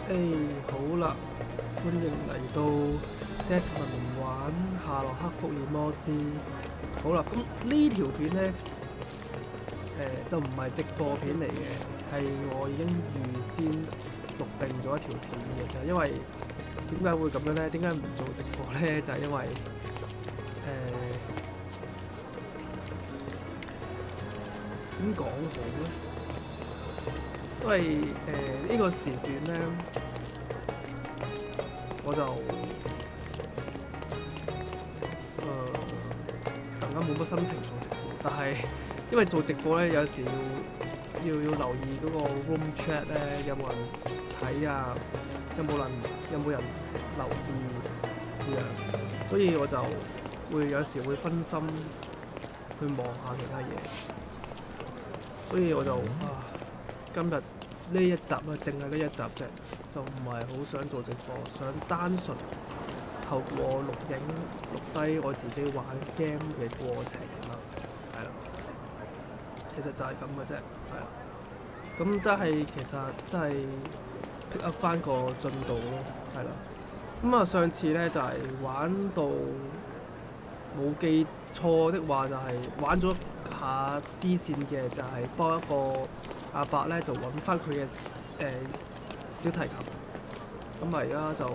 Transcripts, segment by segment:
好啦，歡迎嚟到 Desmond 玩夏洛克福爾摩斯。好啦，咁呢條片呢，就唔係直播片嚟嘅，係我已經預先錄定咗一條片嘅，就係因為點解會咁樣呢？點解唔做直播呢？就係因為點講好呢？因為呢個時段呢，我就突然間冇乜心情做直播，但係因為做直播咧，有時要留意嗰個 room chat 咧，有冇人睇啊？有冇人留意咁樣，所以我就有時會分心去望下其他嘢，所以我就今日呢一集咧，淨係呢一集啫，就唔係好想做直播，想單純透過錄影錄低我自己玩 game 嘅過程啦，係啦，其實就係咁嘅啫，係啦，咁其實都係 pick up 翻個進度咯，係啦，咁啊上次咧就係玩到冇記錯的話，就係玩咗下支線嘅，就係幫一個阿伯咧就揾翻佢嘅小提琴，咁啊而家就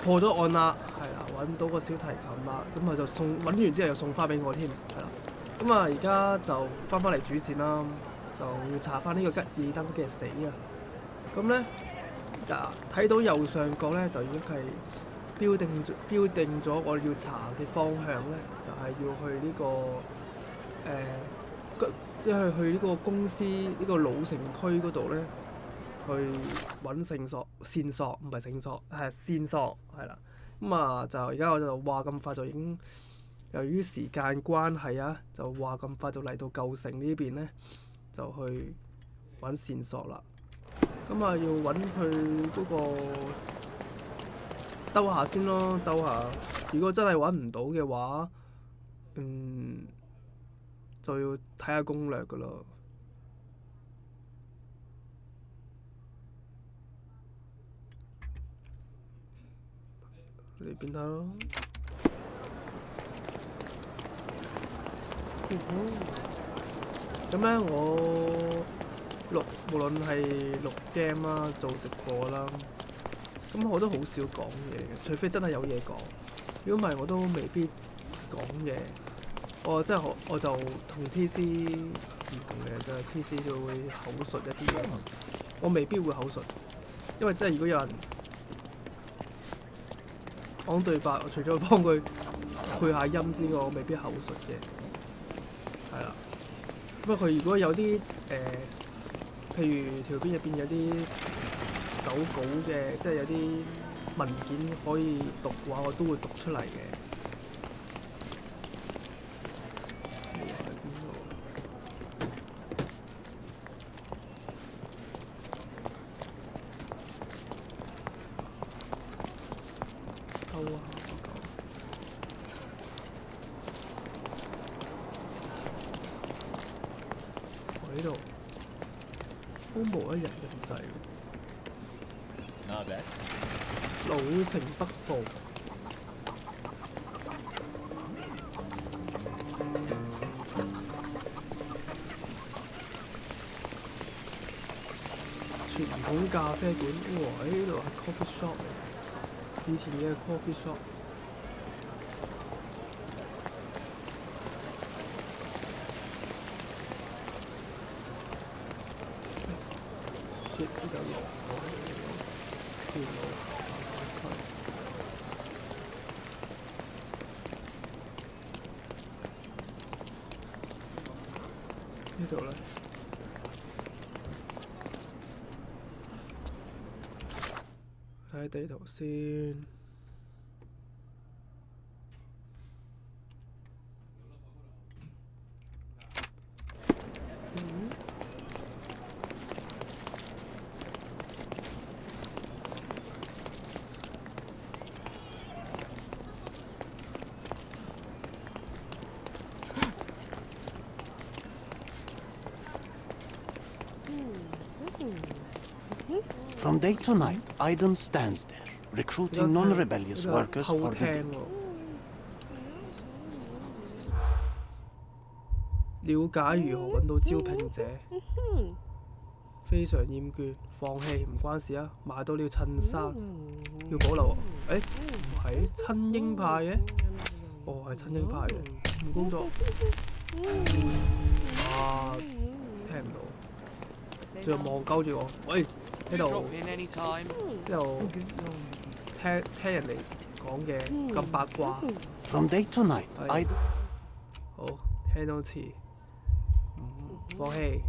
破咗案啦，係啦，揾到個小提琴啦，咁啊就揾完之後又送翻俾我添，係啦，咁啊而家就翻嚟主線啦，就要查翻呢個吉爾登嘅死啊，咁咧睇到右上角咧就已經係標定咗我要查嘅方向咧，就係要去呢個公司呢個老城區嗰度咧，去揾線索，唔係線索，係線索，係啦。咁啊，就而家我就話咁快就已經，由於時間關係啊，就話咁快就嚟到舊城呢邊咧，就去揾線索啦。咁啊，要揾佢嗰個兜下先咯，兜下。如果真係揾唔到嘅話，就要睇下攻略噶咯。呢邊睇咯。咁咧，我無論係錄 game 啦，做直播啦，咁我都好少講嘢嘅，除非真係有嘢講。如果唔係，我都未必講嘢。我就同 TC 唔同嘅，就係 TC 就會口述一啲嘢，我未必會口述，因為真係如果有人講對白，除咗幫佢配下音之外，我未必口述嘅，係啦。不過佢如果有啲譬如條片入邊有啲手稿嘅，即係有啲文件可以讀嘅話，我都會讀出嚟嘅。我呢度都冇一人咁滯。老城北部。傳統咖啡館，哇！呢度係 coffee shop 嚟，以前嘅 coffee shop。呢條路，呢度咧，睇地圖先。From day to night, Aiden stands there, recruiting non-rebellious workers for the day. 了解如何揾到招聘者，非常厭倦，放棄唔關事啊！買到了襯衫，要保留喎。唔係親英派嘅，哦係親英派嘅，唔工作。啊，聽唔到，仲有望鳩住我，喂喺度聽人哋講嘅咁八卦。From day to night, Aiden. 好，聽多次。放棄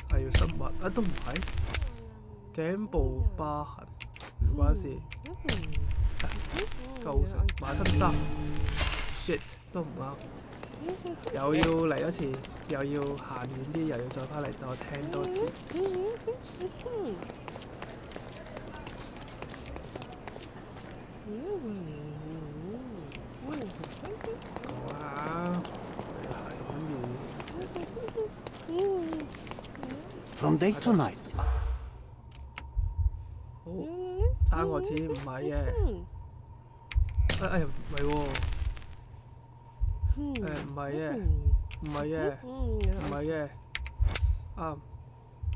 係要實物啊，都唔係頸部疤痕，唔關事。構成買新衫 ，shit 都唔啱，又要嚟一次，又要行遠啲，又要再翻嚟再聽多次。講啊！ From day to night. 好，爭我錢唔係嘅。唔係喎。唔係嘅，唔係嘅，唔係嘅。啱。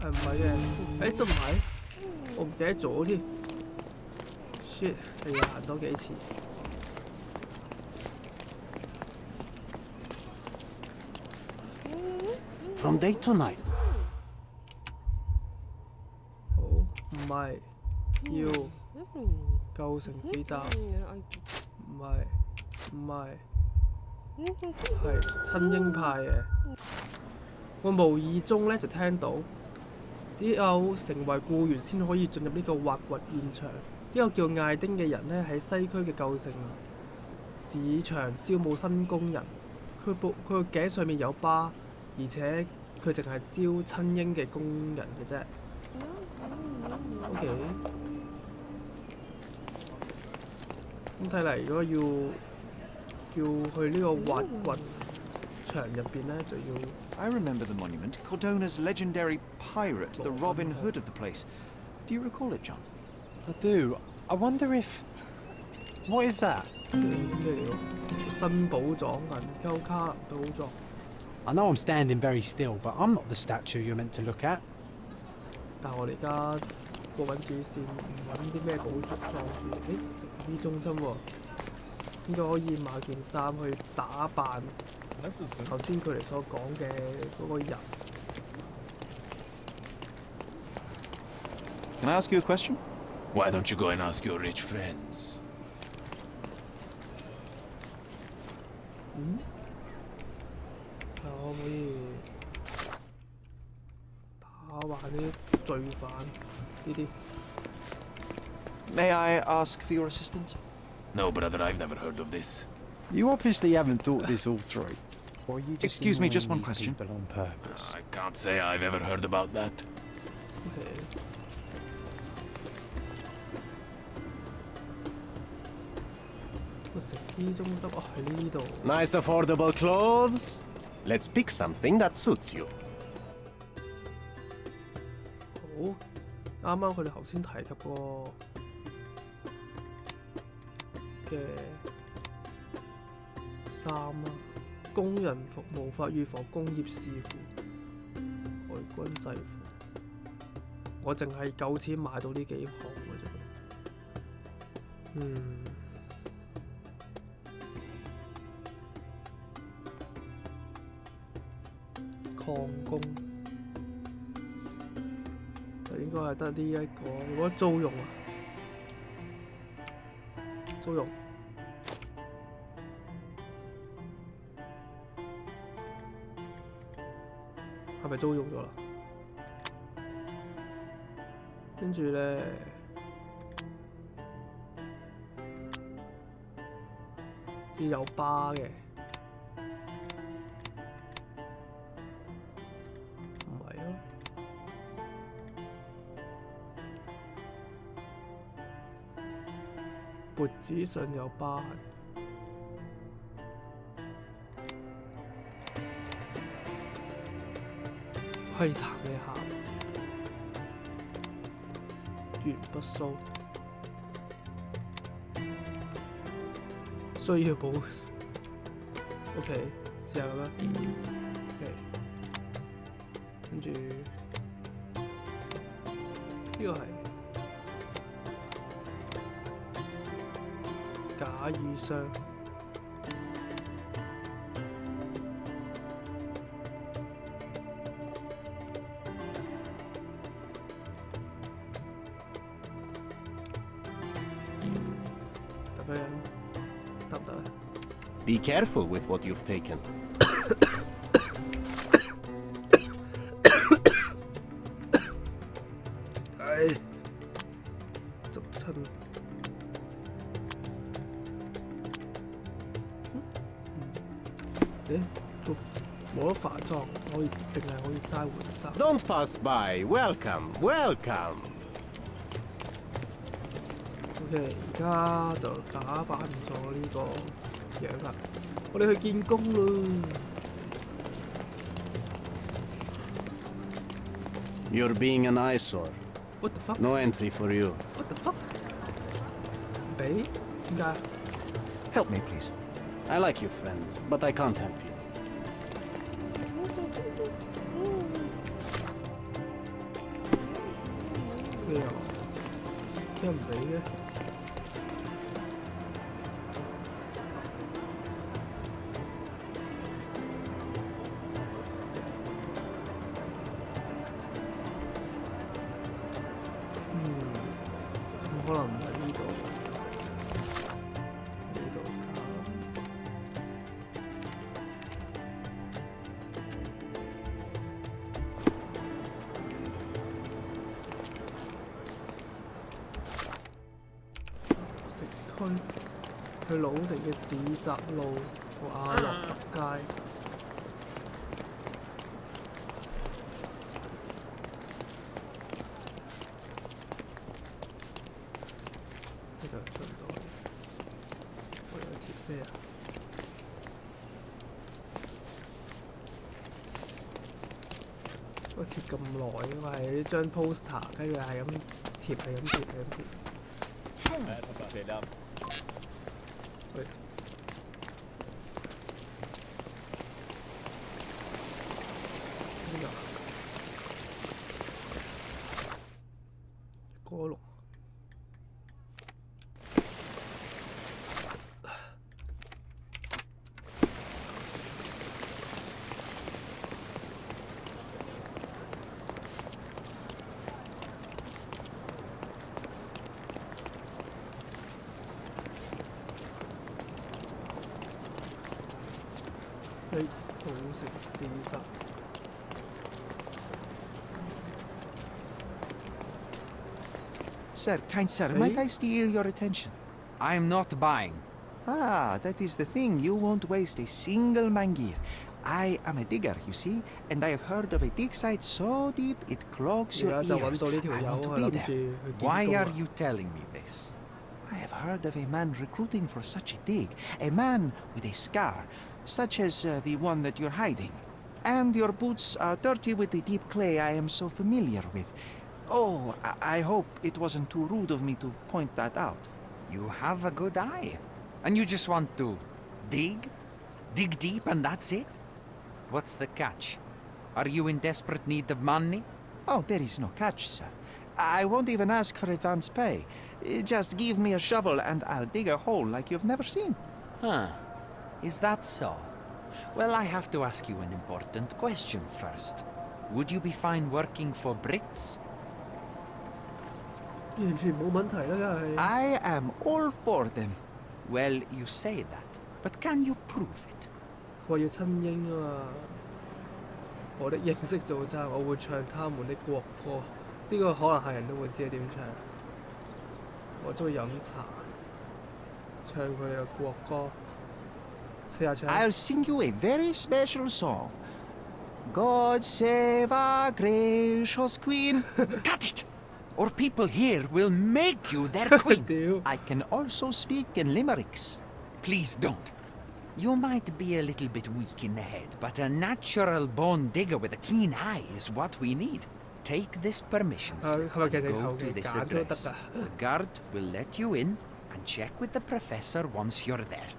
唔係嘅。都唔係。我唔記得咗添。shit， 你要行多幾次。From day to night. 好，唔係要舊城市集，唔係係親英派嘅。我無意中咧就聽到，只有成為僱員先可以進入呢個挖掘現場。呢個叫艾丁嘅人咧喺西區嘅舊城市場招募新工人。佢個頸上面有疤。 而且佢淨係招親英嘅工人嘅啫。OK。咁睇嚟，如果要去呢個挖掘場入邊咧，就要。I remember the monument, Cordona's legendary pirate, the Robin Hood of the place. Do you recall it, John? I do. I wonder if. What is that? 咩嚟喎？新寶藏銀鳩卡寶藏。 I know I'm standing very still, but I'm not the statue you're meant to look at. 但係我哋而家過緊主線，唔揾啲咩寶藏住。食衣中心喎，應該可以買件衫去打扮頭先佢哋所講嘅嗰個人。Can I ask you a question? Why don't you go and ask your rich friends? 可唔可以打壞啲罪犯呢啲？ May I ask for your assistance? No, brother, I've never heard of this. You obviously haven't thought this all through. Or are you just Excuse me, just one annoying these question. people on purpose? I can't say I've ever heard about that. Okay. Nice affordable clothes. Let's pick something that suits you. 好，啱啱佢哋頭先提及過嘅衫啦，工人服無法預防工業事故，海軍制服，我淨係夠錢買到呢幾項嘅啫。礦工就應該係得呢一個。如果租用啊，租用係咪租用咗啦？跟住咧，要有疤嘅。 脖子上有疤痕，窺探一下。元不蘇，需要保。OK， 試下咁啦。OK， 跟住呢個係假語箱。Be careful with what you've taken. 唉，捉親。做冇得化妝，可以淨係可以齋換衫。Don't pass by. Welcome, welcome. OK， 而家就打扮咗呢個樣啦，我哋去見工啦。You're being an eyesore. What the fuck? No entry for you. What the fuck? 唔俾？點解 Help me, please. I like you, friend, but I can't help you. 咩啊？點解唔俾嘅？可能唔係呢度，呢度食區，去老城嘅市集路華樂北街。咩啊？我貼咁耐因為呢張 poster， 跟住係咁貼，係咁貼，係咁貼。喂，呢個歌龍。去老城市集。Sir, kind sir, might I steal your attention? I'm not buying. Ah, that is the thing. You won't waste a single mangear. I am a digger, you see, and I have heard of a dig site so deep it clogs 而 your 家就 ears. 揾到呢條 I 友， want to 我 be 諗住 there. 去見 Why 工 are 啊 you telling me this? I have heard of a man recruiting for such a dig, a man with a scar, such as the one that you're hiding. And your boots are dirty with the deep clay I am so familiar with. Oh, I hope it wasn't too rude of me to point that out. You have a good eye. And you just want to dig? Dig deep and that's it? What's the catch? Are you in desperate need of money? Oh, there is no catch, sir. I won't even ask for advance pay. Just give me a shovel and I'll dig a hole like you've never seen. Huh. Is that so? Well, I have to ask you an important question first. Would you be fine working for Brits? 完全冇問題啦，梗係。I am all for them. Well, you say that, but can you prove it? 我要親英啊嘛！我的英式早餐，我會唱他們的國歌。呢個可能係人都會知點唱。我中意飲茶，唱佢哋嘅國歌。試下唱。I'll sing you a very special song. God save our gracious queen. Cut it! Or people here will make you their queen. 屌！ I can also speak in limericks. Please don't. You might be a little bit weak in the head, but a natural born digger with a keen eye is what we need. take this permission 係 slip 咪其 and 實 go 後 to 期 this 揀都得 address. 㗎？ The guard will let you in and check with the professor once you're there.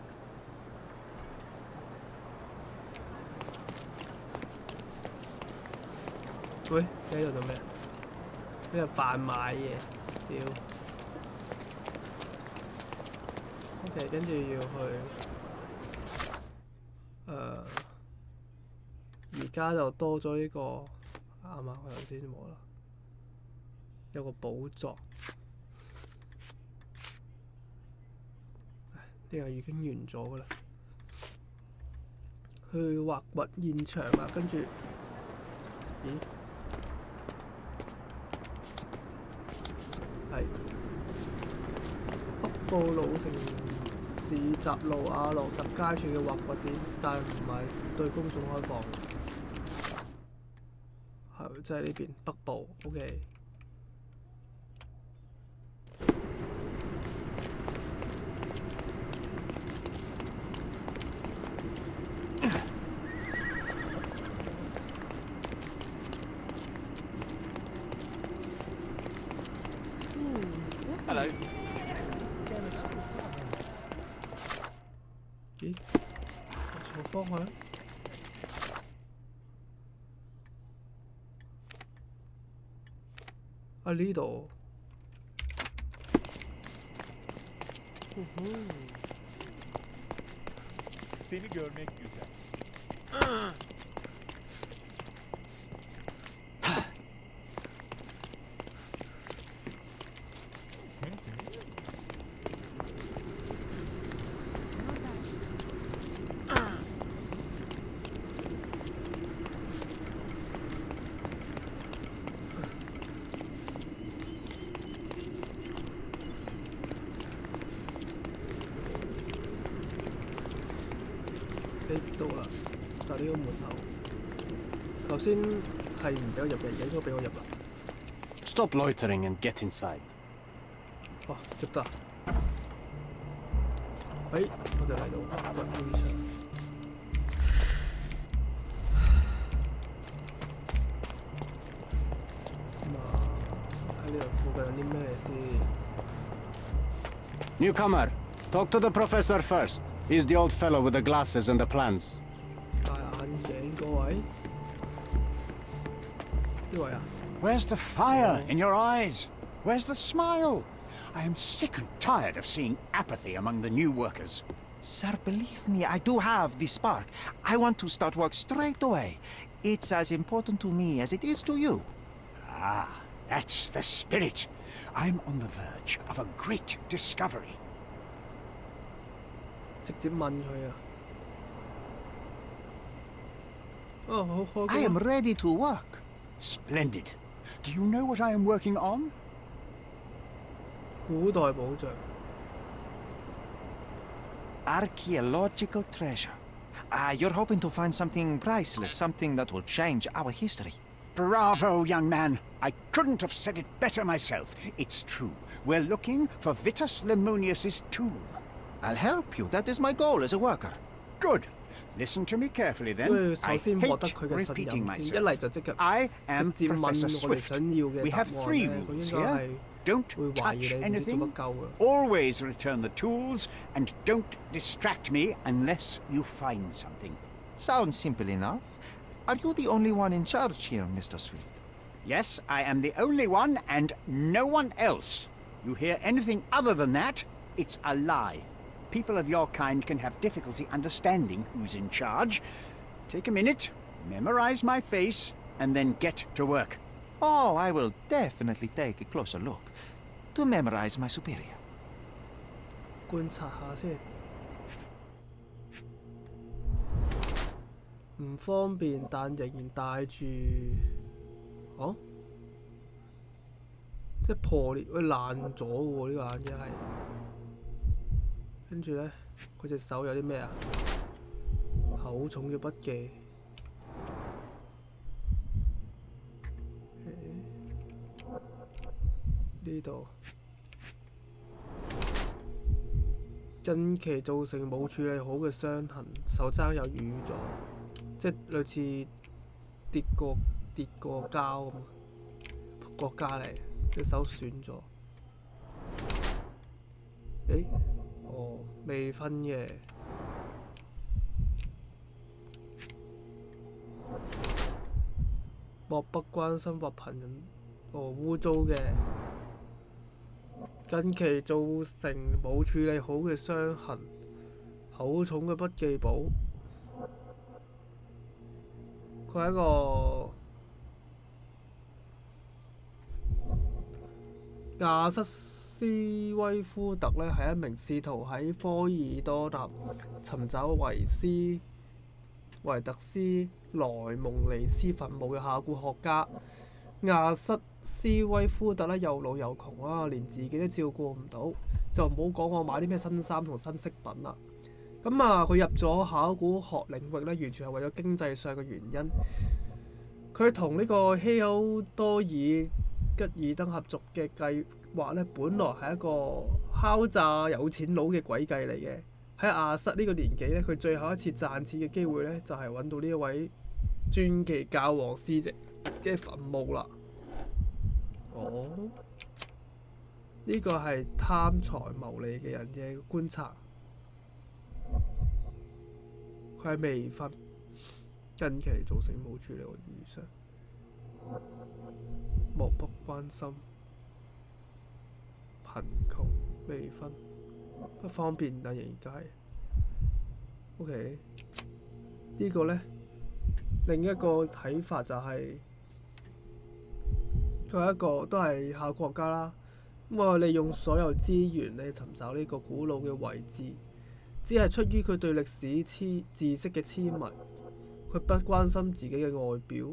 喂，你喺度做咩？你喺度扮買嘢，屌！OK， 跟住要去而家就多咗呢個啱啊！我頭先冇啦，有個寶藏。呢個已經完咗㗎啦。去挖掘現場啦，跟住，咦？係北部老城市集路亞洛特街處嘅挖掘點，但唔係對公眾開放。係即係呢邊北部 ，OK。Hello. 咦？錯方向？啊呢度。Seni görmek güzel.呢度啦，就呢個門口。頭先係唔俾我入嘅，而家應該俾我入啦。Stop loitering and get inside. 哇，入得啊！我哋嚟到挖掘現場。咁啊，喺呢度附近有啲咩先？ Newcomer, talk to the professor first. He's the old fellow with the glasses and the plans. 戴眼鏡嗰位？呢位啊？ Where's the fire in your eyes? Where's the smile? I am sick and tired of seeing apathy among the new workers. Sir, believe me, I do have the spark. I want to start work straight away. It's as important to me as it is to you. Ah, that's the spirit. I'm on the verge of a great discovery. 直接問佢啊！哦，好 I am ready to work. Splendid. Do you know what I am working on? 古代寶藏。 Archaeological treasure. You're hoping to find something priceless, something that will change our history. Bravo, young man. I couldn't have said it better myself. It's true. We're looking for Vitus Lemonius's tomb. I'll help you. That is my goal as a worker. Good. Listen to me carefully 都要 then. I 首先獲得 hate 佢嘅信 repeating 任先，一 myself. 嚟就即刻 I am 直接問 Professor 我哋 Swift. 想要嘅 We 答 have 案 three 咧，佢 rules 應該 here. 係 Don't 會懷疑 touch 你唔知做 anything. 乜鳩嘅。 Always return the tools, and don't distract me unless you find something. Sounds simple enough. Are you the only one in charge here, Mr. Swift? Yes, I am the only one, and no one else. You hear anything other than that, it's a lie. People of your kind can have difficulty understanding who's in charge. Take a minute, memorize my face, and then get to work. Oh, I will definitely take a closer look to memorize my superior. 觀察下先。唔方便，但仍然帶住。哦，即係破裂，佢爛咗喎！呢個眼嘢係。跟住咧，佢隻手有啲咩啊？厚重嘅筆記。呢度近期造成冇處理好嘅傷痕，手踭有瘀咗，即係類似跌過膠咁。國家嚟，隻手損咗。未分嘅。漠不關心或貧人，污糟嘅。近期造成冇處理好嘅傷痕，厚重嘅筆記簿。佢係一個亞瑟斯威夫特呢係一名試圖喺科爾多納尋找維特斯萊蒙尼斯墳墓嘅考古學家。亞瑟斯威夫特呢又老又窮啊，連自己都照顧唔到，就唔好講我買啲咩新衫同新飾品啦。咁啊，佢入咗考古學領域呢，完全係為咗經濟上嘅原因。佢同呢個希歐多爾吉爾登合作嘅計劃呢，本來係一個敲詐有錢佬嘅詭計嚟嘅。喺亞瑟呢個年紀呢，佢最後一次賺錢嘅機會呢，就係揾到呢一位傳奇教皇司席嘅墳墓啦。呢個係貪財謀利嘅人嘅觀察。佢係未婚，近期造成冇處理嘅異常，漠不關心，貧窮，未婚，不方便但仍然係。OK， 呢個呢，另一個睇法就係佢係一個都係考古學家啦。咁我利用所有資源嚟尋找呢個古老嘅遺址。只係出於佢對歷史知識嘅痴迷，佢不關心自己嘅外表，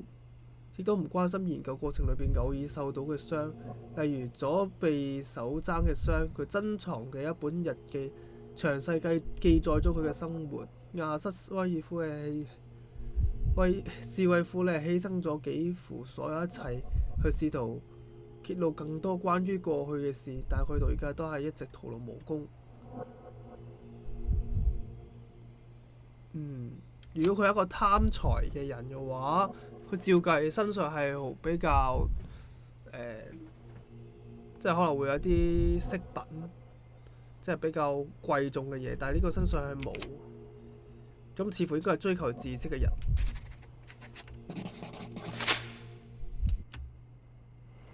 亦都唔關心研究過程裏邊偶爾受到嘅傷，例如左臂手踭嘅傷。佢珍藏嘅一本日記，詳細記載咗佢嘅生活。亞瑟斯威夫呢犧牲咗幾乎所有一切，去試圖揭露更多關於過去嘅事，但係佢到而家都係一直徒勞無功。如果佢係一個貪財嘅人嘅話，佢照計身上係比較即係可能會有啲飾品，即係比較貴重嘅嘢，但係呢個身上係冇，咁似乎應該係追求知識嘅人。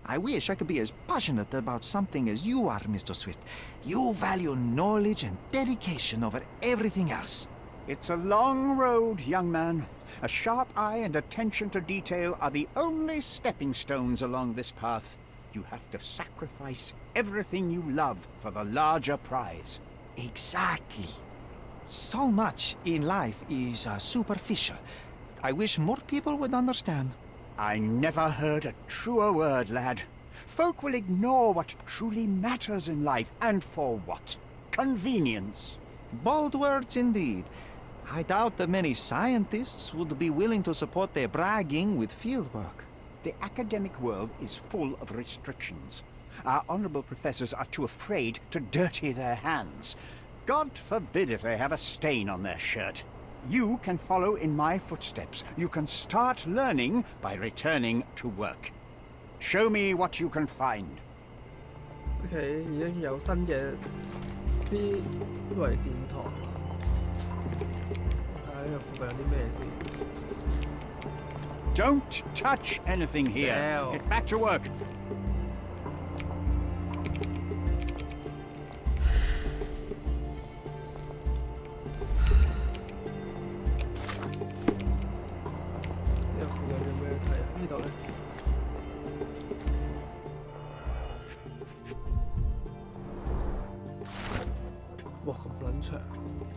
I wish I could be as passionate about something as you are, Mr. Swift. You value knowledge and dedication over everything else. It's a long road, young man. A sharp eye and attention to detail are the only stepping stones along this path. You have to sacrifice everything you love for the larger prize. Exactly. So much in life is superficial. I wish more people would understand. I never heard a truer word, lad. Folk will ignore what truly matters in life, and for what? Convenience. Bold words indeed. I doubt that many scientists would be willing to support their bragging with fieldwork. The academic world is full of restrictions. Our honorable professors are too afraid to dirty their hands. God forbid if they have a stain on their shirt. You can follow in my footsteps. You can start learning by returning to work. Show me what you can find. OK， 已經有新嘅思維殿堂。睇下呢個附近有啲咩先。Don't touch anything here. Hell. Get back to work.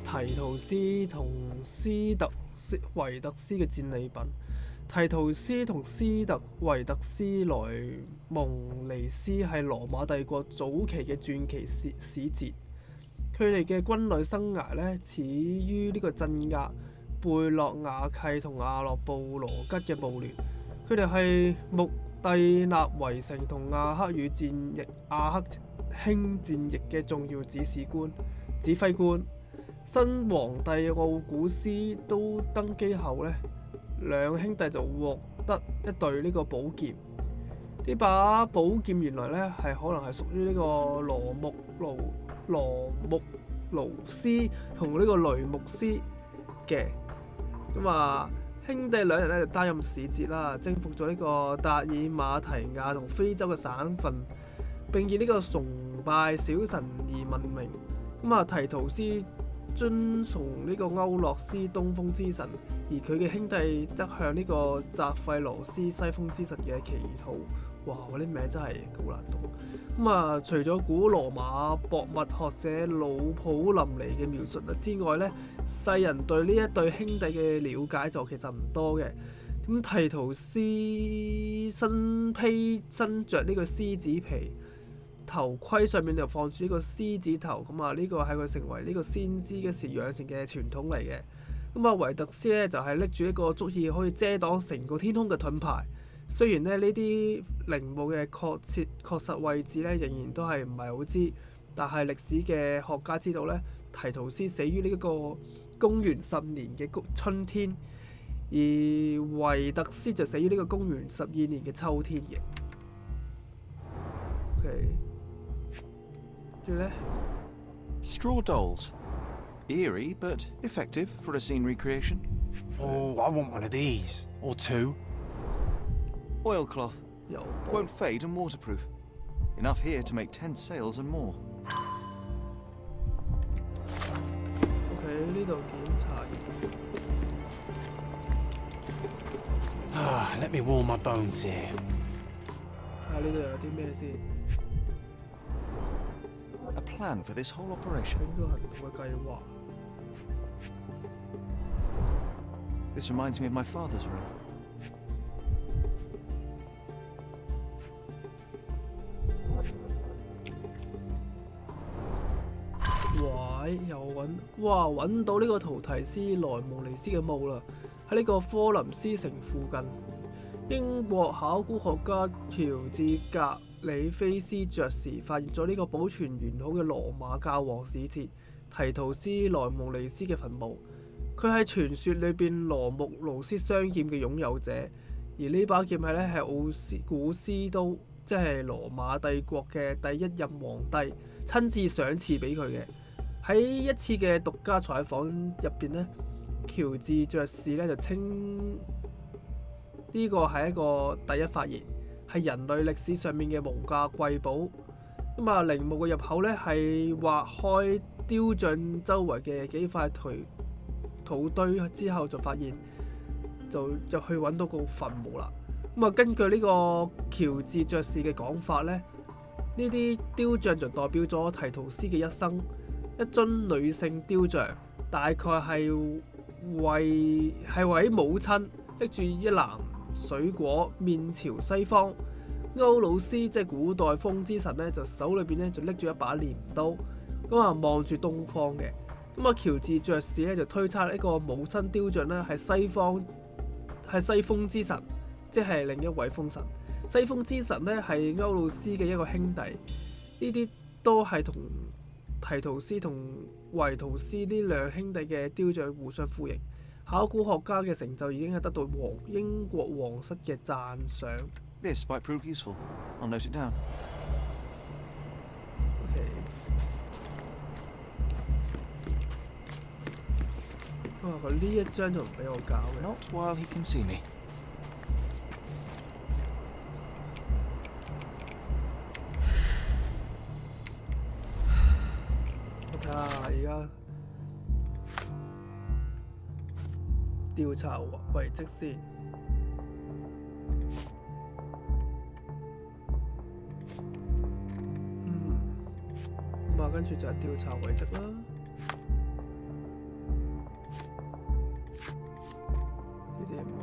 提圖斯同維特斯嘅戰利品。提圖斯同維特斯萊蒙尼斯係羅馬帝國早期嘅傳奇使節。佢哋嘅軍旅生涯呢，始於呢個鎮壓貝洛亞契同亞洛布羅吉嘅暴亂。佢哋係穆蒂納圍城同亞克興戰役嘅重要指揮官。新皇帝奧古斯都登基後呢，兩兄弟就獲得一對呢個寶劍。呢把寶劍原來咧係可能係屬於呢個羅木勞斯同呢個雷牧斯嘅。咁啊，兄弟兩人咧就擔任使節啦，征服咗呢個達爾馬提亞同非洲嘅省份，並以呢個崇拜小神而聞名。咁啊，提圖斯遵從呢個歐洛斯東風之神，而佢嘅兄弟則向呢個澤費羅斯西風之神嘅祈禱。哇！嗰啲名真係好難讀。咁啊，除咗古羅馬博物學者魯普林尼嘅描述之外咧，世人對呢一對兄弟嘅了解就其實唔多嘅。咁提圖斯身着呢個獅子皮，頭盔上面就放住呢個獅子頭。咁啊，呢個係佢成為呢個先知嘅時養成嘅傳統嚟嘅。咁啊，維特斯咧就係拎住一個足以可以遮擋成個天空嘅盾牌。雖然咧呢啲陵墓嘅確實位置咧仍然都係唔係好知，但係歷史嘅學家知道咧，提圖斯死於呢一個公元10年嘅春天，而維特斯就死於呢個公元12年嘅秋天嘅。OK， 跟住咧 Straw dolls. Eerie, but effective for a scene recreation. Oh, I want one of these. Or two. Oilcloth. 有 Won't fade and waterproof. Enough here to make 10 sails and more. OK， 呢度檢查。Let me warm my bones here. 睇下呢度有啲咩先？ A plan for this whole operation. 整個行動嘅計劃。This reminds me of my father's room. 揾到呢個圖提斯萊蒙尼斯嘅墓啦，喺呢個科林斯城附近。英國考古學家喬治格里菲斯爵士發現咗呢個保存完好嘅羅馬教皇使節提圖斯萊蒙尼斯嘅墳墓。佢係傳說裏邊羅木勞斯雙劍嘅擁有者，而呢把劍係古斯都，即係羅馬帝國嘅第一任皇帝親自賞賜俾佢嘅。喺一次嘅獨家採訪入邊呢，喬治爵士咧就稱呢個係一個第一發現，係人類歷史上面嘅無價貴寶。咁啊，陵墓嘅入口咧係挖開雕像周圍嘅幾塊土堆之後，就發現就入去揾到個墳墓啦。咁啊，根據呢個喬治爵士嘅講法咧，呢啲雕像就代表咗提圖斯嘅一生。一尊女性雕像，大概係為母親拎住一籃水果，面朝西方。歐魯斯即係古代風之神咧，就手裏邊咧就拎住一把鐮刀，咁啊望住東方嘅。咁啊，喬治爵士咧就推測呢個母親雕像咧係西風之神，即係另一位風神。西風之神咧係歐魯斯嘅一個兄弟，呢啲都係同提圖斯同維圖斯呢兩兄弟嘅雕像互相呼應。考古學家嘅成就已經係得到英國皇室嘅讚賞。This might prove useful. I'll note it down. OK。哇！佢呢一張就唔俾我搞嘅。 Not while he can see me. 睇下而家調查遺跡先。咁啊，跟住就係調查遺跡啦。呢啲唔會。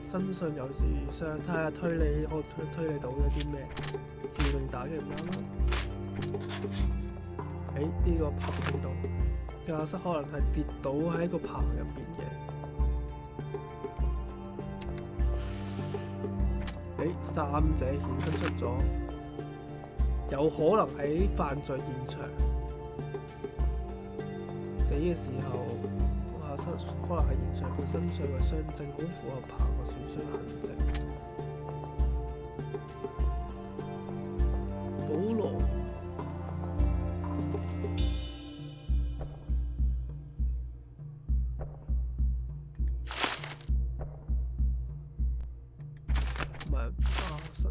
身上有樹上，睇下推理，我推理到有啲咩？自動打擊唔啱啦。呢個棚度，駕駛可能係跌倒喺個棚入邊嘅。三者顯身出咗，有可能喺犯罪現場死嘅時候，駕駛可能係現場佢身上嘅傷症好符合棚嘅傷痕跡。保羅唔係巴塞。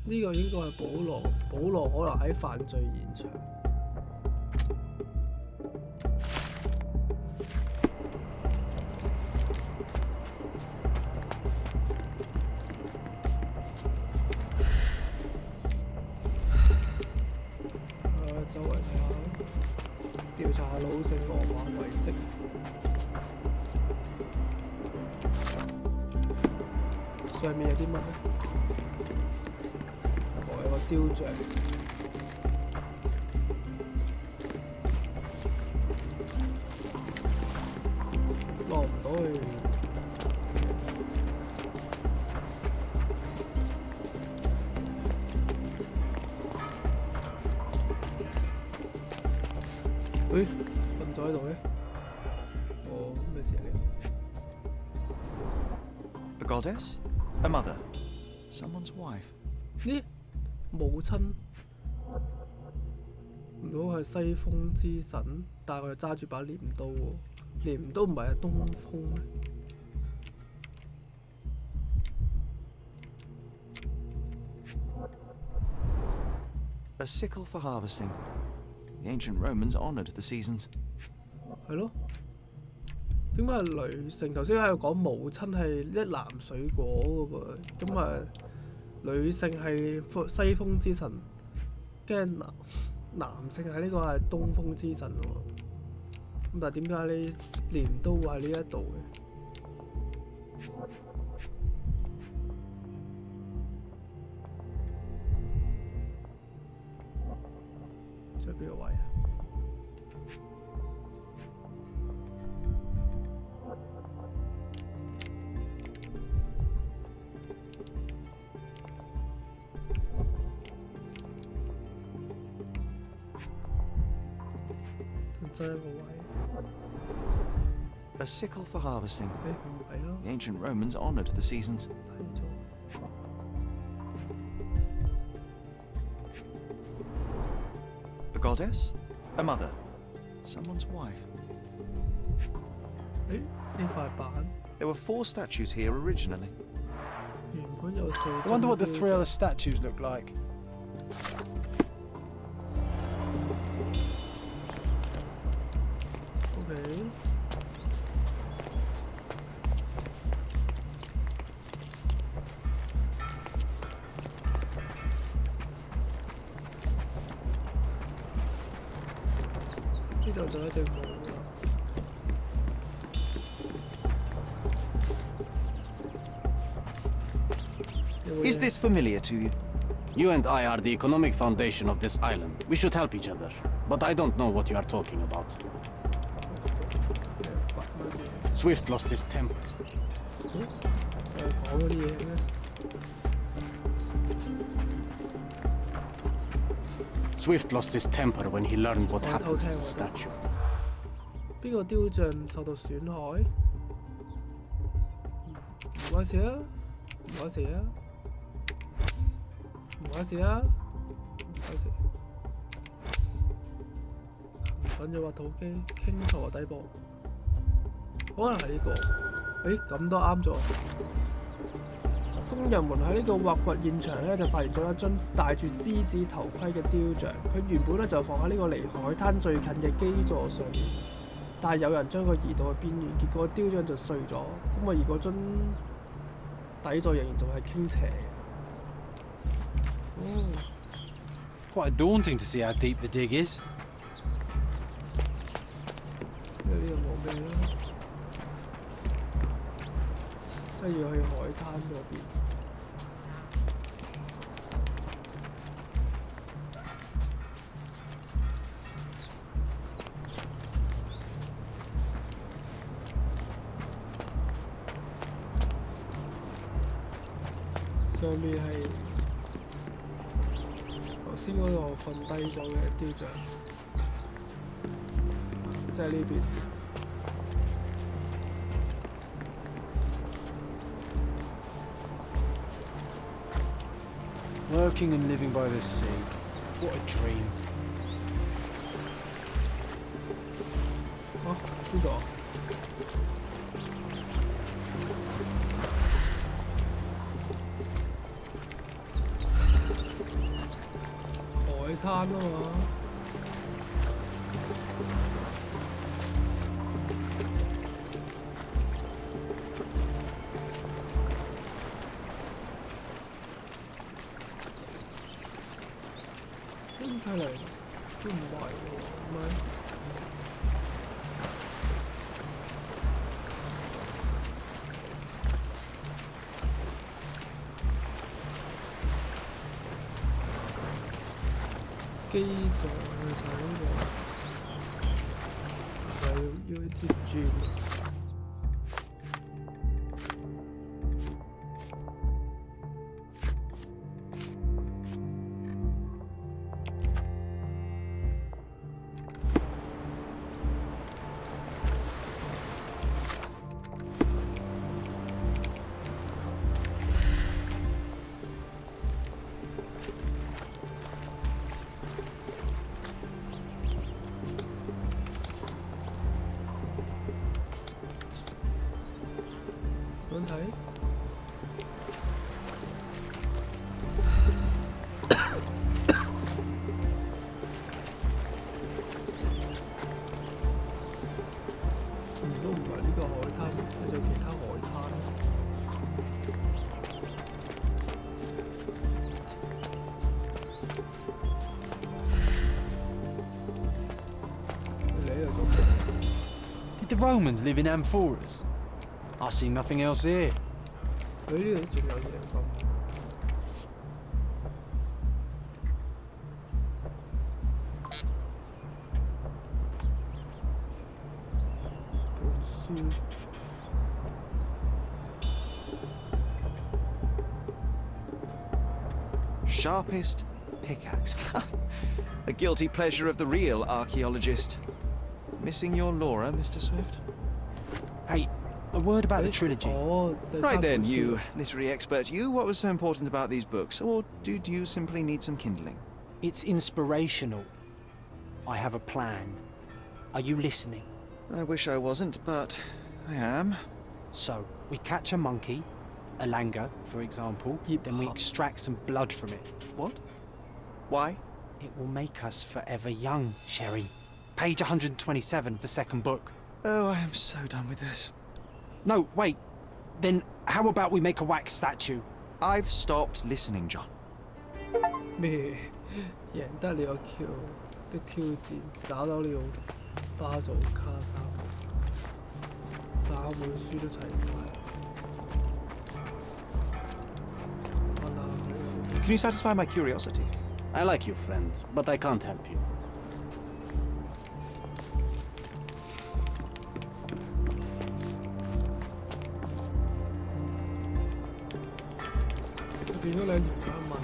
呢個應該係保羅，保羅可能喺犯罪現場。周圍睇下，調查下老姓羅馬遺跡。上面有啲乜咧？有個雕像，落唔到去。誒，瞓咗喺度嘅。哦，咩事嚟？A goddess, a mother, someone's wife. 呢？母親，如果係西風之神，但係佢又揸住把鐮刀喎，鐮刀唔係係東風咩？ A sickle for harvesting. The ancient Romans honoured the seasons. 係咯，點解係女性？頭先喺度講母親係一籃水果嘅噃，咁啊女性係西風之神，跟住男性係呢個係東風之神喎。咁但係點解你鐮刀喺呢一度嘅？ 在邊個位啊？真係一個位。A sickle for harvesting. 誒唔係咯。 The ancient Romans honoured the seasons. 睇咗。 A goddess, a mother, someone's wife. 誒呢塊板 There were 4 statues here originally. 原本有4。 I wonder what the 3 other statues look like. OK。 呢度就一定冇啦。 Is this familiar to you? You and I are the economic foundation of this island. We should help each other. But I don't know what you are talking about. Swift lost his temper. Swift lost his temper when he learned what happened to the statue. 邊個雕像受到損害？唔關事啊，唔關事啊，唔關事啊，唔關事。琴粉咗挖土機，傾錯底部，可能係呢個。誒，咁都啱咗。工人們喺呢個挖掘現場咧，就發現咗一樽戴住獅子頭盔嘅雕像。佢原本咧就放喺呢個離海灘最近嘅基座上面，但係有人將佢移到去邊緣，結果雕像就碎咗。咁而嗰樽底座仍然仲係傾斜。Quite daunting to see how deep the dig is. 呢度冇咩啦，即係要去海灘嗰邊。 上面係頭先先嗰度瞓低咗嘅雕像，即係呢邊。Working and living by the sea. What a dream. 啊，邊度啊？海灘啊嘛。睇嚟都唔係喎，唔係。機場就係呢個，係要啲轉。點睇？都唔係呢個海灘，有其他海灘。你喺度做咩？ Did the Romans live in amphoras? I see nothing else here. 佢呢度仲有嘢咁。本書。Sharpest pickaxe. A guilty pleasure of the real archaeologist. Missing your Laura, Mr. Swift? Hey, a word about the trilogy. Oh, Right then, you literary expert, you, what was so important about these books? Or did you simply need some kindling? It's inspirational. I have a plan. Are you listening? I wish I wasn't, but I am. So, we catch a monkey, a langur, for example, then we extract some blood from it. What? Why? It will make us forever young, Sherry. Page 127 of the second book. Oh, I am so done with this. No, wait. Then how about we make a wax statue? I've stopped listening, John. 咩？贏得了橋的挑戰，找到了巴祖卡三本書都齊晒。Can you satisfy my curiosity? I like you, friend, but I can't help you. 變咗兩條問號。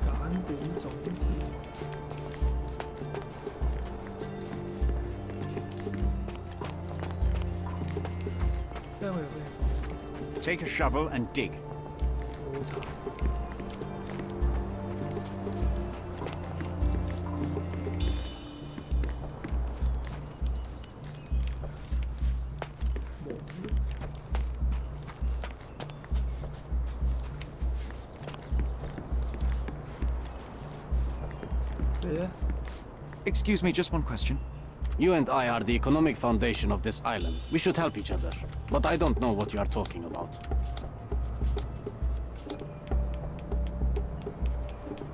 簡短總結。因為有咩講？ Take a shovel and dig. 好慘。你咧？ Excuse me, just one question. You and I are the economic foundation of this island. We should help each other. But I don't know what you are talking about.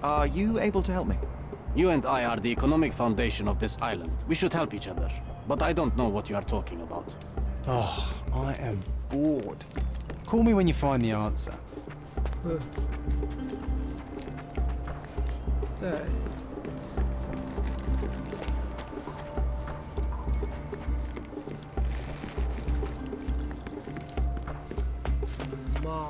Are you able to help me? You and I are the economic foundation of this island. We should help each other. But I don't know what you are talking about. Oh, I am bored. Call me when you find the answer. 即係貓。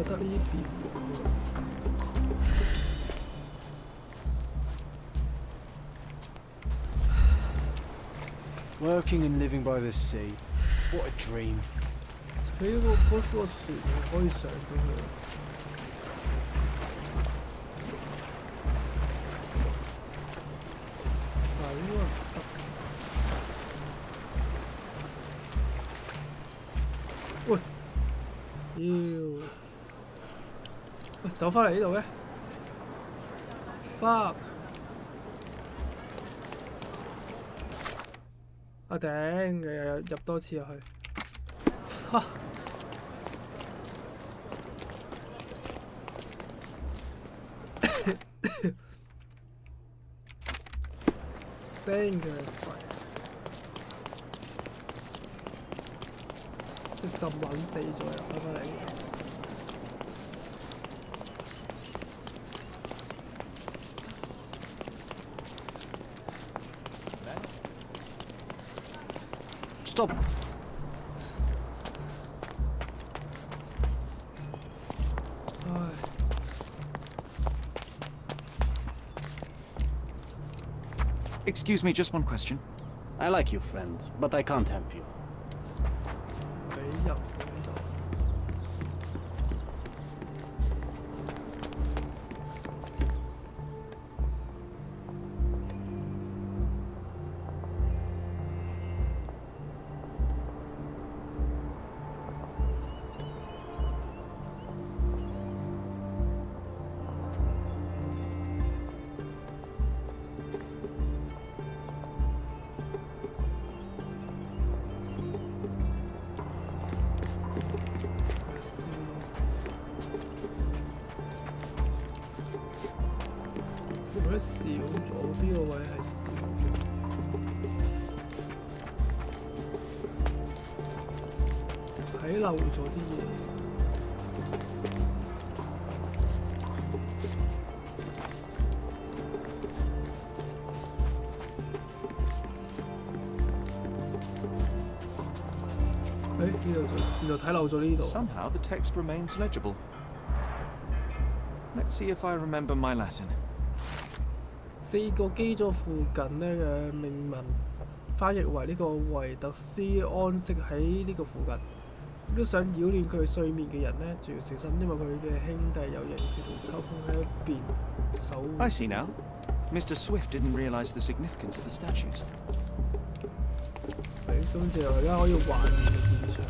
得呢邊。Working and living by the sea. What a dream. 佢嗰個船可以上到去。但係應該唔得。喂！妖！喂，走返嚟呢度嘅 ，fuck！ 啊頂！又入多次入去，哈！頂佢肺！即係浸撚死咗又翻返嚟。Stop! Excuse me, just one question. I like you, friend, but I can't help you. 俾入到呢度。少咗，邊個位係少咗？睇漏咗啲嘢。呢度原來睇漏咗呢度。Somehow the text remains legible. Let's see if I remember my Latin. 4個基座附近呢嘅命文翻譯為呢個維特斯安息喺呢個附近。都想擾亂佢睡眠嘅人呢，就要小心，因為佢嘅兄弟有刑事同秋風喺一邊守護。 I see now. Mr. Swift didn't realize the significance of the statues. 係，咁就而家可以還原現場。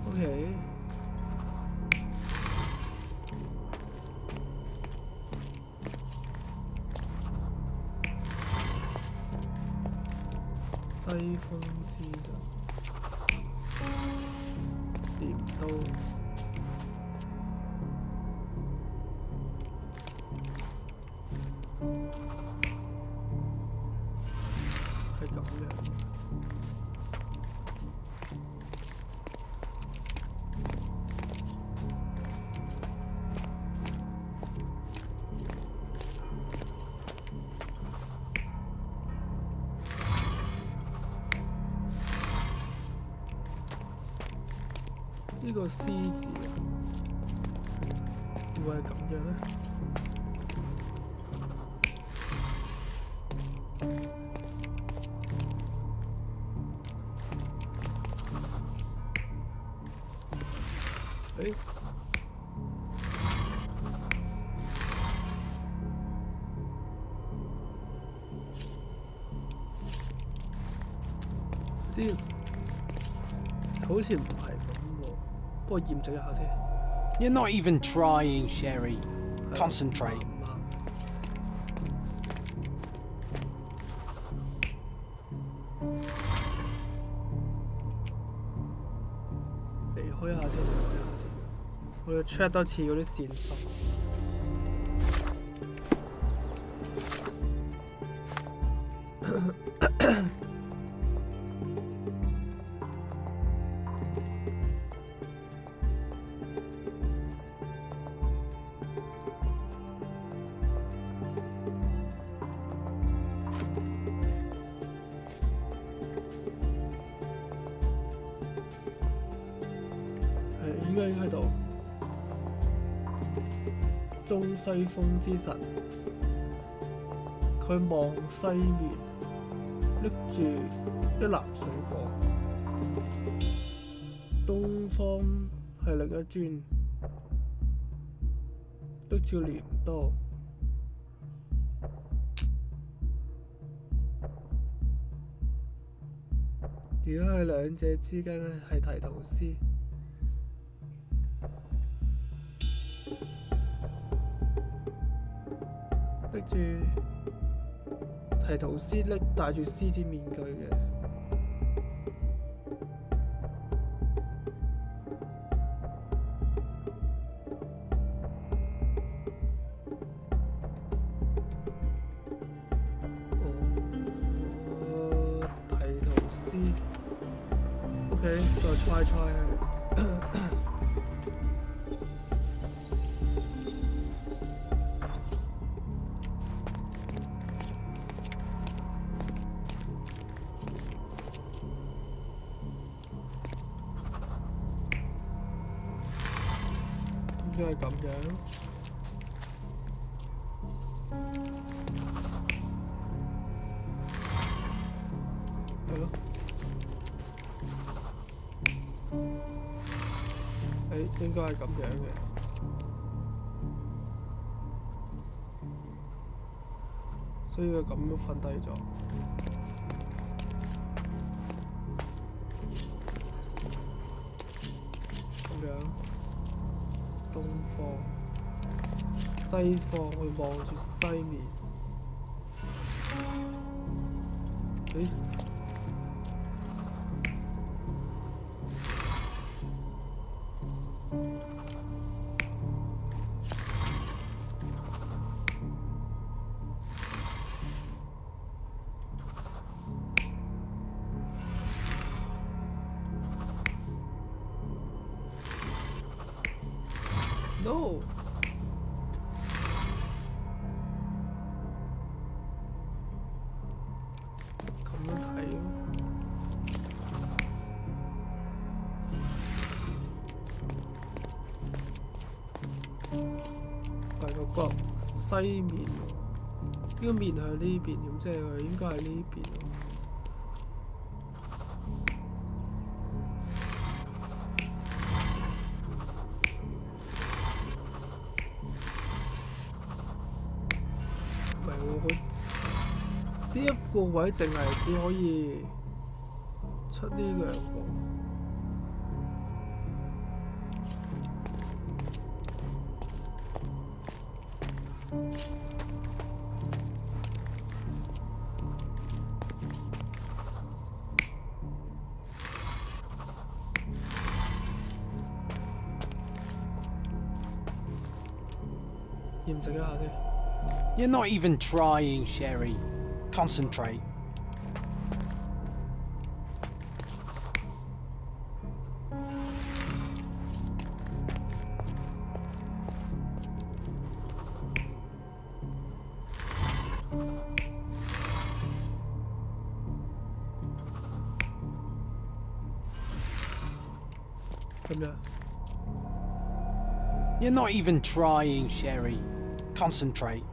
OK。西風之盾，鐮刀，係咁樣。呢個 C 字會係咁樣咧？誒？啲好似唔係。不過驗證一下先。You're not even trying, Sherry. Concentrate. 開下先，我要 check 多次嗰啲線索。應該喺度。中西風之神，佢望西面，拎住一籃水果。東方係另一尊，拎住鐮刀。如果係兩者之間係提圖師。拎住提圖師戴住獅子面具嘅，提圖師 ，OK， 再try 啊。應該係咁樣，係咯。應該係咁樣嘅，所以佢咁樣瞓低咗。咁樣。東方、西方，佢望住西面。誒？No， 咁樣睇咯。係個角西面，呢個面向呢邊，咁即係佢應該係呢邊咯。呢一個位淨係只可以出呢兩個，驗證一下先。You're not even trying, Sherry. Concentrate. You're not even trying, Sherry. Concentrate.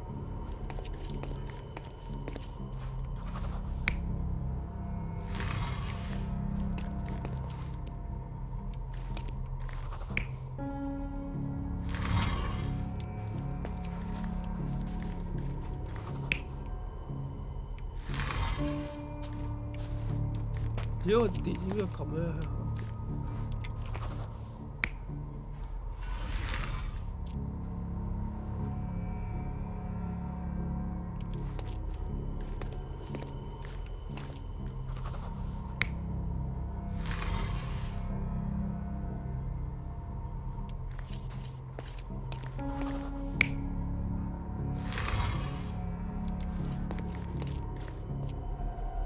如果我跌應該咁樣。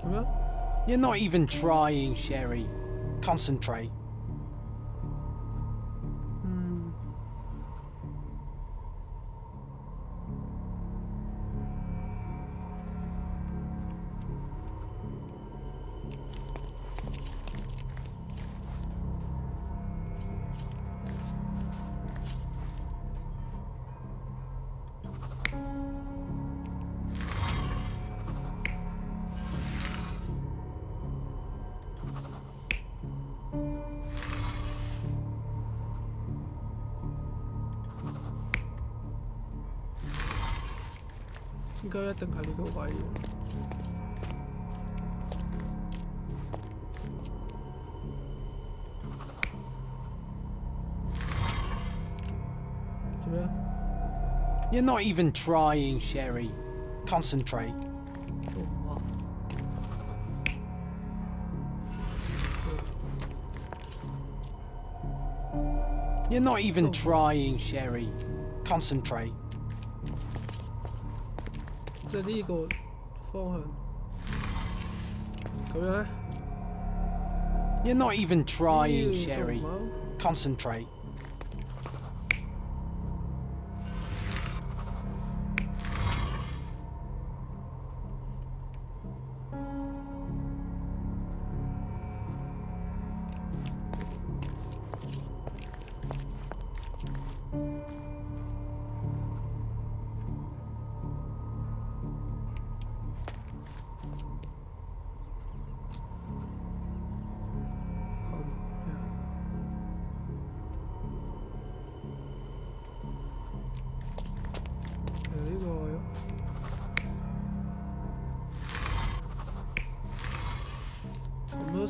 做咩啊？ You're not even trying, Sherry. Concentrate. 嗯。應該一定係呢個位嘅。做咩啊？ You're not even trying, Sherry. Concentrate. 都唔啱。You're not even trying, Sherry. Concentrate. 即係呢個方向。咁樣咧？ You're not even trying, 呢個 Sherry. 唔啱。 Concentrate.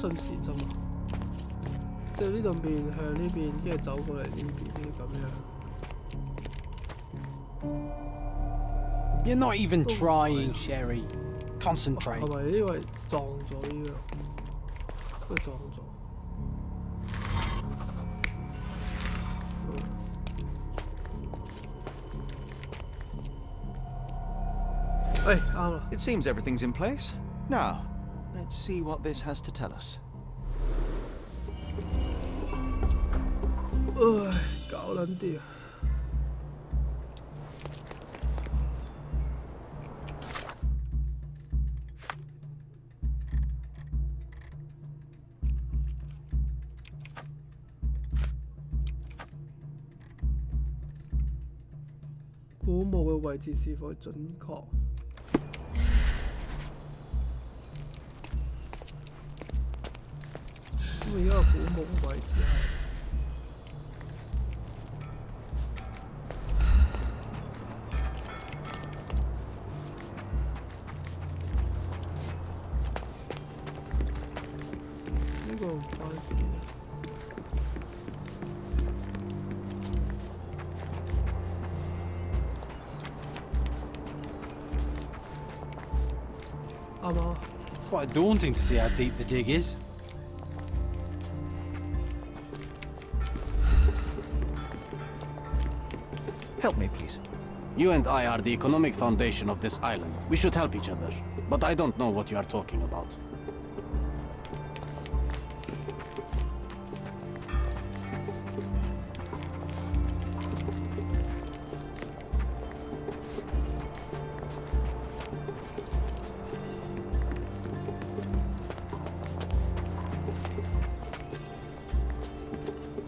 順時針啊！即係呢度邊向呢邊，跟住走過嚟呢邊，呢咁樣。 You're not even trying, Sherry. Concentrate. 係咪呢位撞咗呢個？佢撞咗。哎，啱啦。 It seems everything's in place. Now, let's see what this has to tell us. 唉，搞撚啲啊！古墓嘅位置是否準確？ 咁而家個古墓嘅位置係呢個唔關事。啱啊！ Quite daunting to see how deep the dig is. Help me, please. You and I are the economic foundation of this island. We should help each other. But I don't know what you are talking about.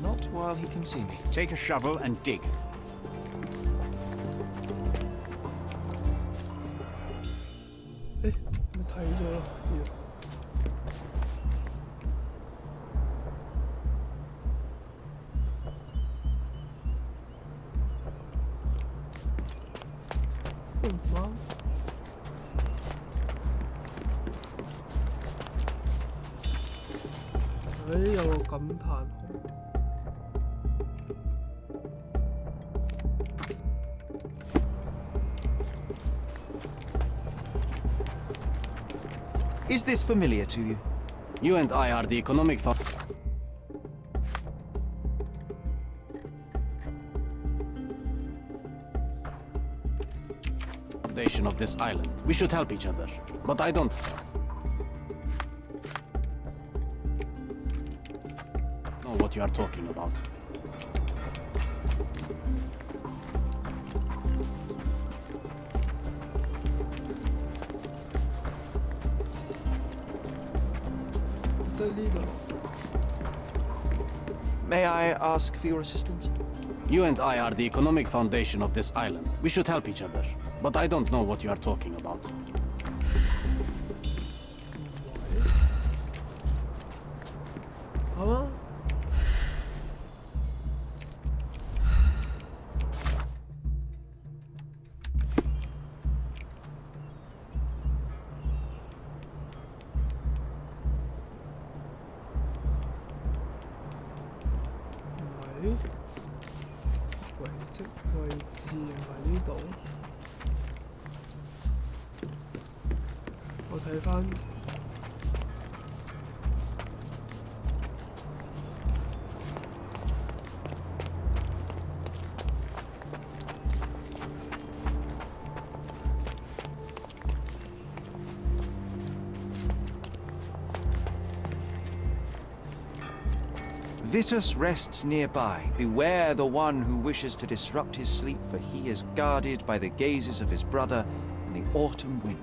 Not while he can see me. Take a shovel and dig. Is this familiar to you? You and I are the economic foundation of this island. We should help each other. But I don't... what you are talking about. May I ask for your assistance? You and I are the economic foundation of this island. We should help each other. But I don't know what you are talking about. Huh?遺跡位置係呢度。我睇翻。Vitus rests nearby. Beware the one who wishes to disrupt his sleep, for he is guarded by the gazes of his brother and the autumn wind.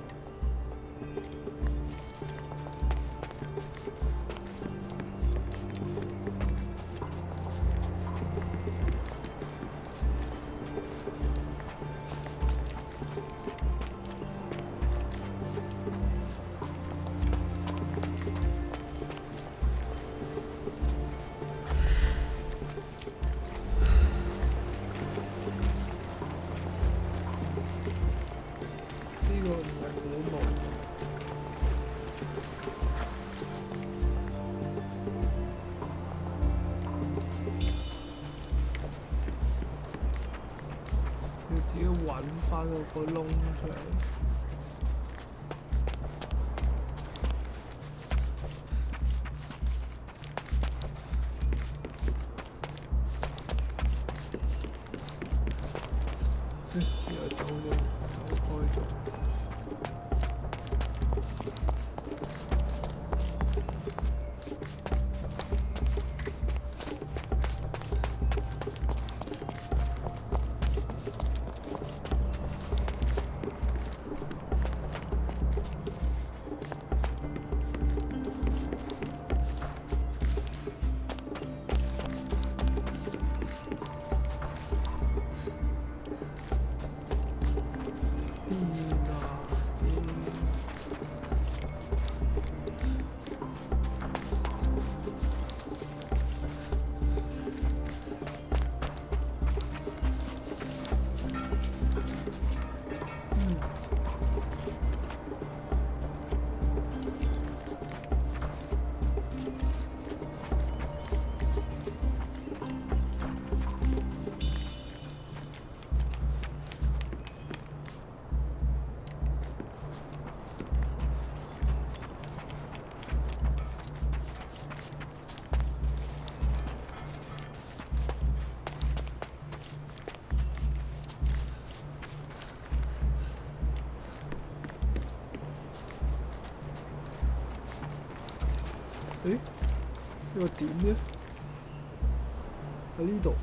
自己揾翻嗰個窿出嚟。又走咗，走開咗。誒，呢個點嘅？喺呢度。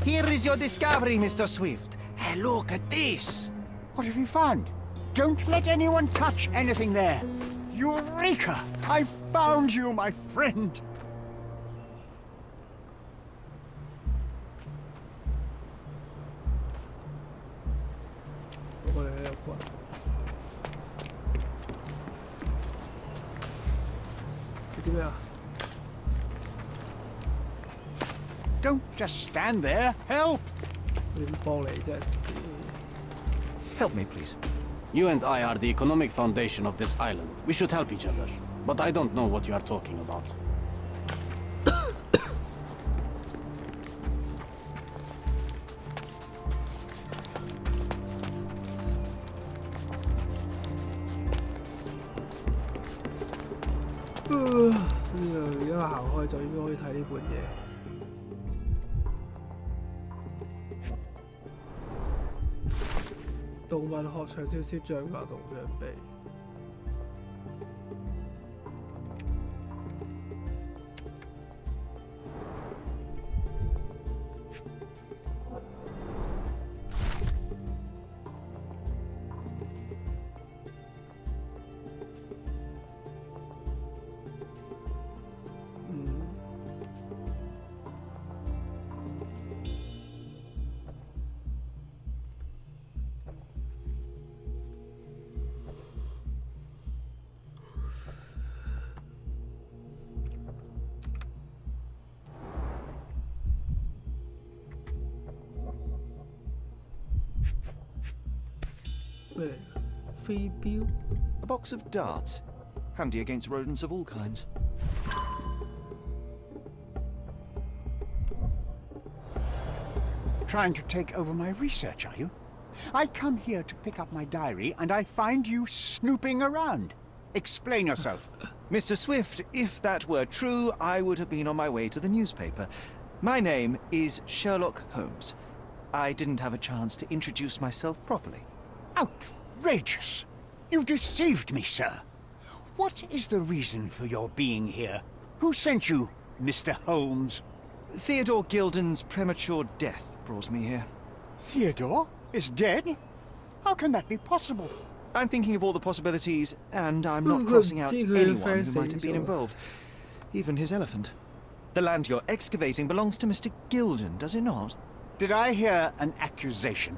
Here is your discovery, Mr. Swift. Hey, look at this. What have you found? Don't let anyone touch anything there. Eureka! I found you, my friend. Don't just stand there. Help! Help me, please. You and I are the economic foundation of this island. We should help each other. But I don't know what you are talking about.而家行開就應該可以睇呢本嘢。動物學長少少象牙同象鼻。咩嚟㗎？飛鏢 A box of darts, handy against rodents of all kinds. Trying to take over my research, are you? I come here to pick up my diary, and I find you snooping around. Explain yourself. Mr. Swift, if that were true, I would have been on my way to the newspaper. My name is Sherlock Holmes. I didn't have a chance to introduce myself properly. Outrageous! You deceived me, sir. What is the reason for your being here? Who sent you, Mr. Holmes? Theodore Gilden's premature death brought me here. Theodore is dead? How can that be possible? I'm thinking of all the possibilities, and I'm not Good, crossing out good, anyone who fair might have been sure. involved. Even his elephant. The land you're excavating belongs to Mr. Gilden, does it not? Did I hear an accusation?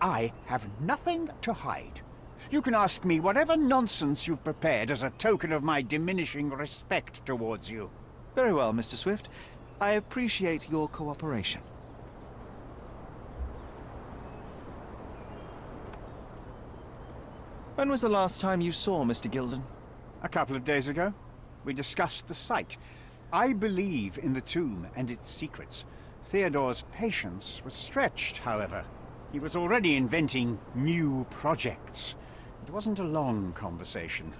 I have nothing to hide. You can ask me whatever nonsense you've prepared as a token of my diminishing respect towards you. Very well, Mr. Swift. I appreciate your cooperation. When was the last time you saw Mr. Gilden? A couple of days ago, we discussed the site. I believe in the tomb and its secrets. Theodore's patience was stretched, however. He was already inventing new projects. It wasn't a long conversation.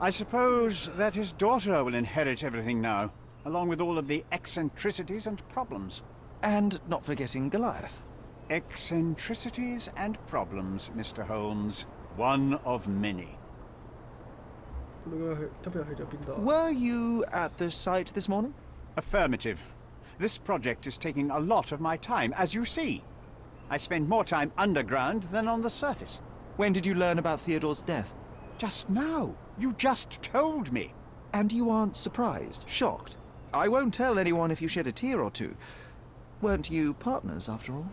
I suppose that his daughter will inherit everything now, along with all of the eccentricities and problems. And not forgetting Goliath. Eccentricities and problems, Mr. Holmes. One of many. 咁今日去咗邊度啊？ Were you at the site this morning? Affirmative. This project is taking a lot of my time, as you see. I spend more time underground than on the surface. When did you learn about Theodore's death? Just now. You just told me. And you aren't surprised, shocked? I won't tell anyone if you shed a tear or two. Weren't you partners, after all?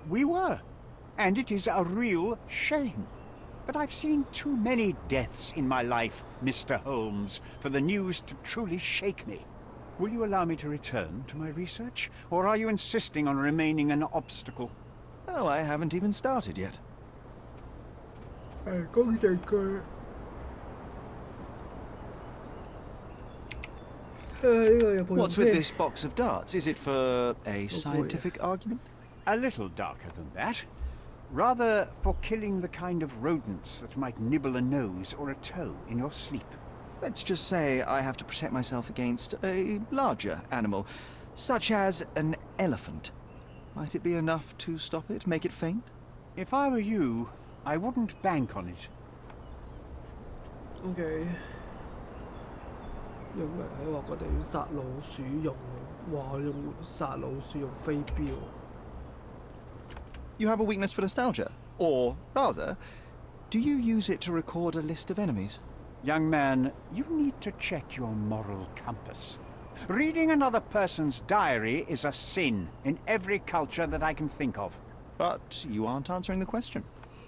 We were. And it is a real shame. But I've seen too many deaths in my life, Mr. Holmes, for the news to truly shake me. Will you allow me to return to my research? Or are you insisting on remaining an obstacle? Oh, I haven't even started yet. 係公證據。What's with this box of darts? Is it for a scientific argument? A little darker than that. Rather for killing the kind of rodents that might nibble a nose or a toe in your sleep. Let's just say I have to protect myself against a larger animal, such as an elephant. Might it be enough to stop it, make it faint? If I were you, I wouldn't bank on it. OK。用咩？佢話佢哋要殺老鼠用喎，哇！用殺老鼠用飛鏢。 You have a weakness for nostalgia? Or, rather, do you use it to record a list of enemies? Young man, you need to check your moral compass. Reading another person's diary is a sin in every culture that I can think of. But you aren't answering the question.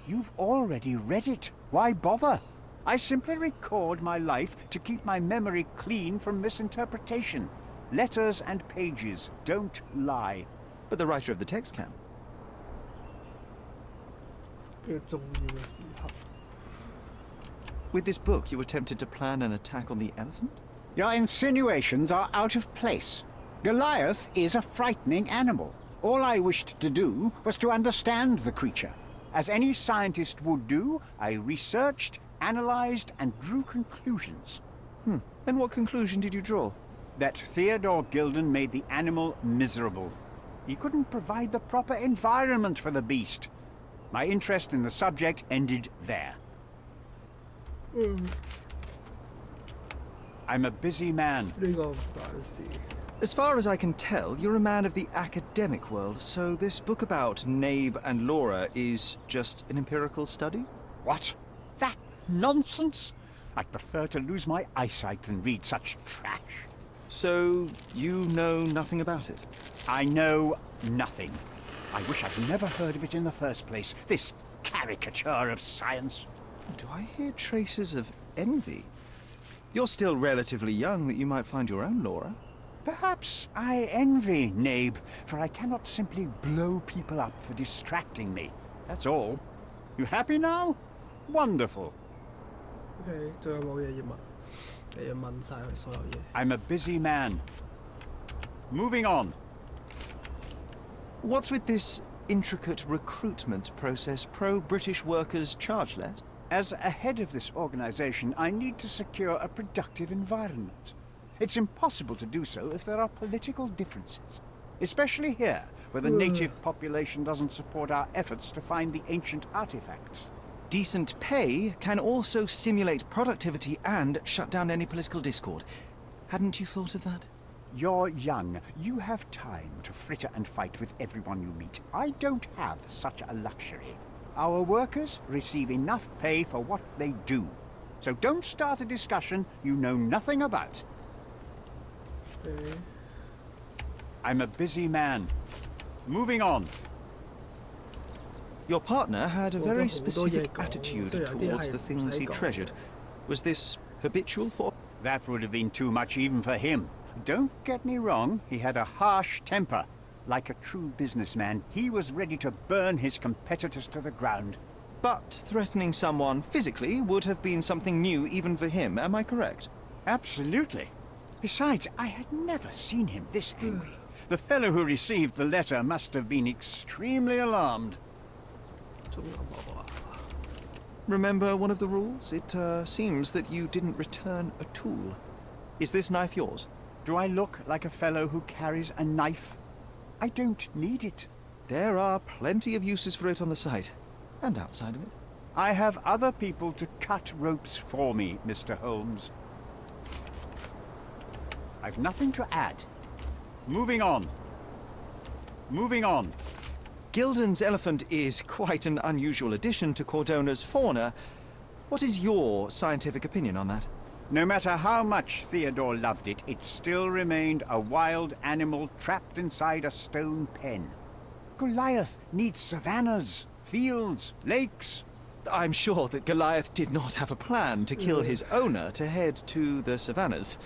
You've already read it. Why bother? I simply record my life to keep my memory clean from misinterpretation. Letters and pages don't lie. But the writer of the text can. 嘅重要嘅時刻。 With this book, you attempted to plan an attack on the elephant? Your insinuations are out of place. Goliath is a frightening animal. All I wished to do was to understand the creature. As any scientist would do, I researched, analyzed, and drew conclusions. And what conclusion did you draw? That Theodore Gilden made the animal miserable. He couldn't provide the proper environment for the beast. My interest in the subject ended there. I'm a busy man. 呢個唔關事。 As far as I can tell, you're a man of the academic world, so this book about Nabe and Laura is just an empirical study? What? That nonsense? I'd prefer to lose my eyesight than read such trash. So, you know nothing about it? I know nothing. I wish I'd never heard of it in the first place. This caricature of science. Do I hear traces of envy? You're still relatively young that you might find your own Laura. Perhaps I envy Nabe, for I cannot simply blow people up for distracting me. That's all. You happy now? Wonderful. OK， 仲有冇嘢要問？你要問晒佢所有嘢。I'm a busy man. Moving on. What's with this intricate recruitment process? Pro-British workers charge less? As a head of this organization, I need to secure a productive environment. It's impossible to do so if there are political differences, especially here, where the native population doesn't support our efforts to find the ancient artifacts. Decent pay can also stimulate productivity and shut down any political discord. Hadn't you thought of that? You're young. You have time to fritter and fight with everyone you meet. I don't have such a luxury. Our workers receive enough pay for what they do. So don't start a discussion you know nothing about. Okay. I'm a busy man. Moving on. Your partner had a very specific attitude towards the things he treasured. Was this habitual for... That would have been too much even for him. Don't get me wrong, he had a harsh temper. Like a true businessman, he was ready to burn his competitors to the ground. But threatening someone physically would have been something new even for him, am I correct? Absolutely. Besides, I had never seen him this angry. The fellow who received the letter must have been extremely alarmed. Remember one of the rules? It seems that you didn't return a tool. Is this knife yours? Do I look like a fellow who carries a knife? I don't need it. There are plenty of uses for it on the site, and outside of it. I have other people to cut ropes for me, Mr. Holmes. I've nothing to add. Moving on. Moving on. Gilden's elephant is quite an unusual addition to Cordona's fauna. What is your scientific opinion on that? No matter how much Theodore loved it, it still remained a wild animal trapped inside a stone pen. Goliath needs savannas, fields, lakes. I'm sure that Goliath did not have a plan to kill his owner to head to the savannas.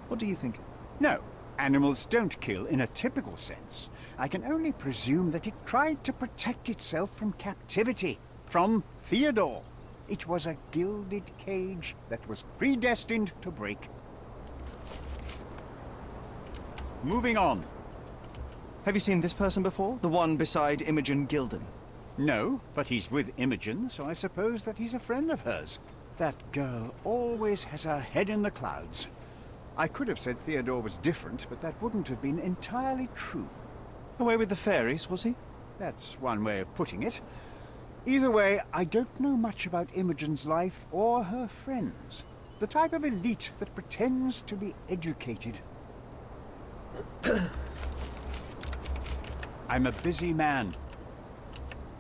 What do you think? No, animals don't kill in a typical sense. I can only presume that it tried to protect itself from captivity, from Theodore. It was a gilded cage that was predestined to break. Moving on. Have you seen this person before? The one beside Imogen Gilden? No, but he's with Imogen, so I suppose that he's a friend of hers. That girl always has her head in the clouds. I could have said Theodore was different, but that wouldn't have been entirely true. Away with the fairies, was he? That's one way of putting it. Either way, I don't know much about Imogen's life or her friends. The type of elite that pretends to be educated. I'm a busy man.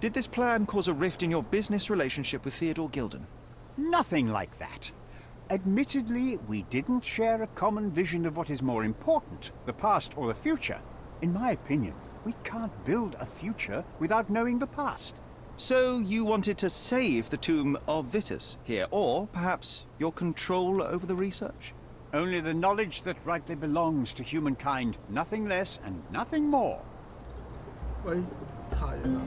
Did this plan cause a rift in your business relationship with Theodore Gilden? Nothing like that. Admittedly, we didn't share a common vision of what is more important, the past or the future. In my opinion, we can't build a future without knowing the past. So you wanted to save the tomb of Vitus here, or perhaps your control over the research? Only the knowledge that rightly belongs to humankind, nothing less and nothing more. 喂，太遠啦，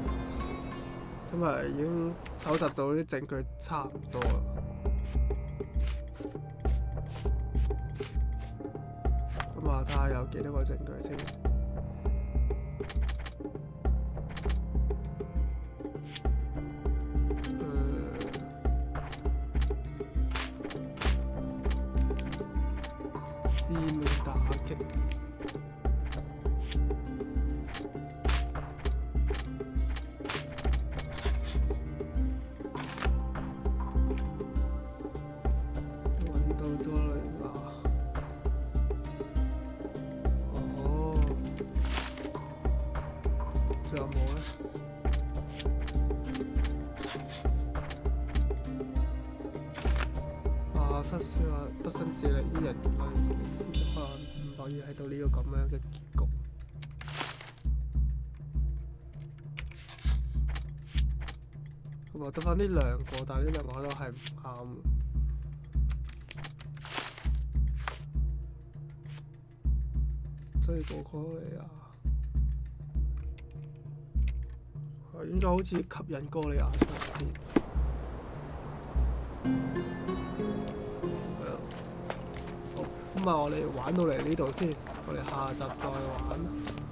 咁啊已經搜集到啲證據差唔多啦。咁啊，睇下有幾多個證據先。字面打擊。揾到多類牙。哦，仲有冇咧？失書話不生自力於人類歷史可能唔可以喺到呢個咁樣嘅結局。咁啊，得翻呢兩個，但係呢兩個都係唔啱。追過哥利亞，應該好似吸引哥利亞出先。好，咁啊，我哋玩到嚟呢度先，我哋下集再玩。